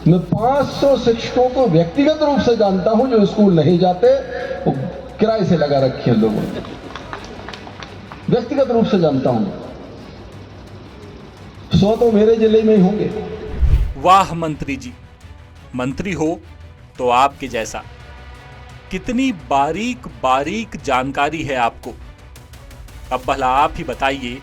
मैं 500 शिक्षकों को व्यक्तिगत रूप से जानता हूं जो स्कूल नहीं जाते, वो किराए से लगा रखे हैं लोगों ने, व्यक्तिगत रूप से जानता हूं। 100 तो मेरे जिले में ही होंगे। वाह मंत्री जी, मंत्री हो तो आपके जैसा। कितनी बारीक बारीक जानकारी है आपको। अब भला आप ही बताइए,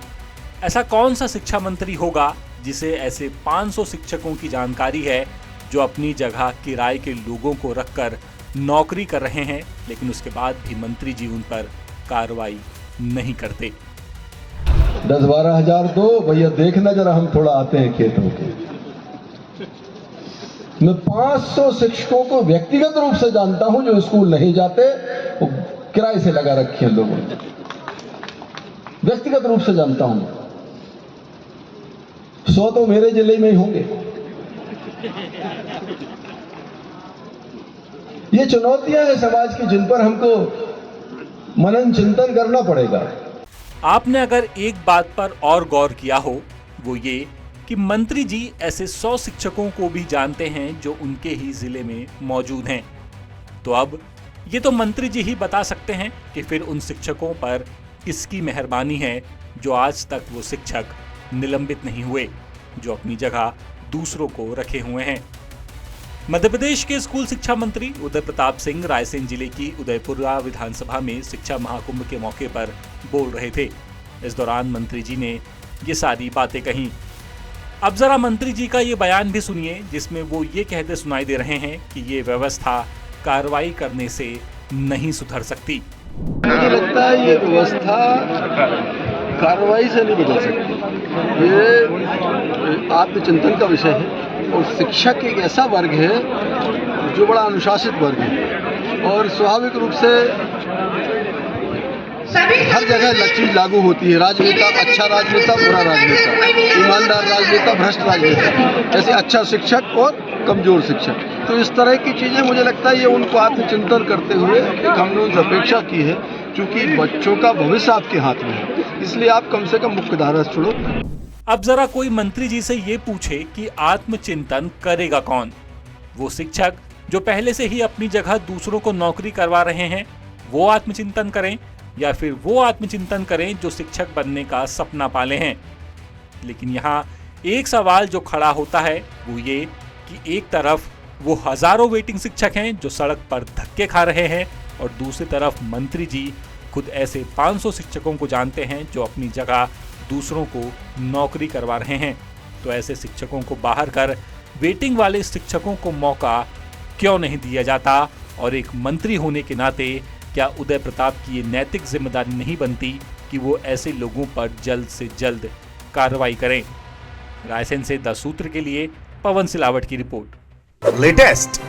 ऐसा कौन सा शिक्षा मंत्री होगा जिसे ऐसे 500 शिक्षकों की जानकारी है जो अपनी जगह किराए के लोगों को रखकर नौकरी कर रहे हैं, लेकिन उसके बाद भी मंत्री जी उन पर कार्रवाई नहीं करते। 10-12 हजार दो भैया, देखना जरा, हम थोड़ा आते हैं खेतों के। मैं 500 शिक्षकों को व्यक्तिगत रूप से जानता हूं जो स्कूल नहीं जाते, वो किराए से लगा रखे हैं लोगों ने, व्यक्तिगत रूप से जानता हूं। 100 तो मेरे जिले में ही होंगे। ये चुनौतियां हैं समाज की, जिन पर हमको मनन चिंतन करना पड़ेगा। आपने अगर एक बात पर और गौर किया हो, वो ये कि मंत्री जी ऐसे 100 शिक्षकों को भी जानते हैं जो उनके ही जिले में मौजूद हैं, तो अब ये तो मंत्री जी ही बता सकते हैं कि फिर उन शिक्षकों पर किसकी मेहरबानी है जो आज तक वो शिक्षक निलंबित नहीं हुए, जो अपनी जगह दूसरों को रखे हुए हैं। मध्य प्रदेश के स्कूल शिक्षा मंत्री उदय प्रताप सिंह रायसेन जिले की उदयपुरा विधानसभा में शिक्षा महाकुंभ के मौके पर बोल रहे थे। इस दौरान मंत्री जी ने ये सारी बातें कहीं। अब जरा मंत्री जी का ये बयान भी सुनिए, जिसमें वो ये कहते सुनाई दे रहे हैं कि ये व्यवस्था कार्रवाई करने से नहीं सुधर सकती। मुझे लगता है ये व्यवस्था कार्रवाई से नहीं बदल सकती। ये आत्मचिंतन का विषय है, और शिक्षक एक ऐसा वर्ग है जो बड़ा अनुशासित वर्ग है, और स्वाभाविक रूप से हर जगह चीज लागू होती है। राजनेता, अच्छा राजनेता, बुरा राजनेता, ईमानदार राजनेता, भ्रष्ट राजनेता, ऐसे अच्छा शिक्षक और कमजोर शिक्षक। तो इस तरह की चीजें मुझे लगता है ये उनको आत्मचिंतन करते हुए एक हमने उनसे अपेक्षा की है, क्योंकि बच्चों का भविष्य आपके हाथ में है, इसलिए आप कम से कम मुख्यधारा से छोड़ो। अब जरा कोई मंत्री जी से ये पूछे कि आत्मचिंतन करेगा कौन? वो शिक्षक जो पहले से ही अपनी जगह दूसरों को नौकरी करवा रहे हैं, वो आत्मचिंतन करें, या फिर वो आत्मचिंतन करें जो शिक्षक बनने का सपना पाले हैं। लेकिन यहाँ एक सवाल जो खड़ा होता है वो ये कि एक तरफ वो हजारों वेटिंग शिक्षक हैं जो सड़क पर धक्के खा रहे हैं, और दूसरी तरफ मंत्री जी खुद ऐसे 500 शिक्षकों को जानते हैं जो अपनी जगह दूसरों को नौकरी करवा रहे हैं। तो ऐसे शिक्षकों को बाहर कर वेटिंग वाले शिक्षकों को मौका क्यों नहीं दिया जाता? और एक मंत्री होने के नाते क्या उदय प्रताप की ये नैतिक जिम्मेदारी नहीं बनती कि वो ऐसे लोगों पर जल्द से जल्द कार्रवाई करें? रायसेन से द सूत्र के लिए पवन सिलावट की रिपोर्ट। लेटेस्ट,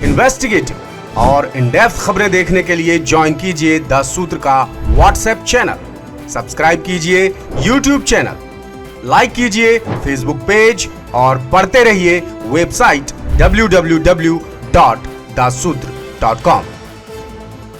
इन्वेस्टिगेटिव और इन डेप्थ खबरें देखने के लिए ज्वाइन कीजिए द सूत्र का व्हाट्सएप चैनल, सब्सक्राइब कीजिए यूट्यूब चैनल, लाइक कीजिए फेसबुक पेज और पढ़ते रहिए वेबसाइट www.dasutr.com।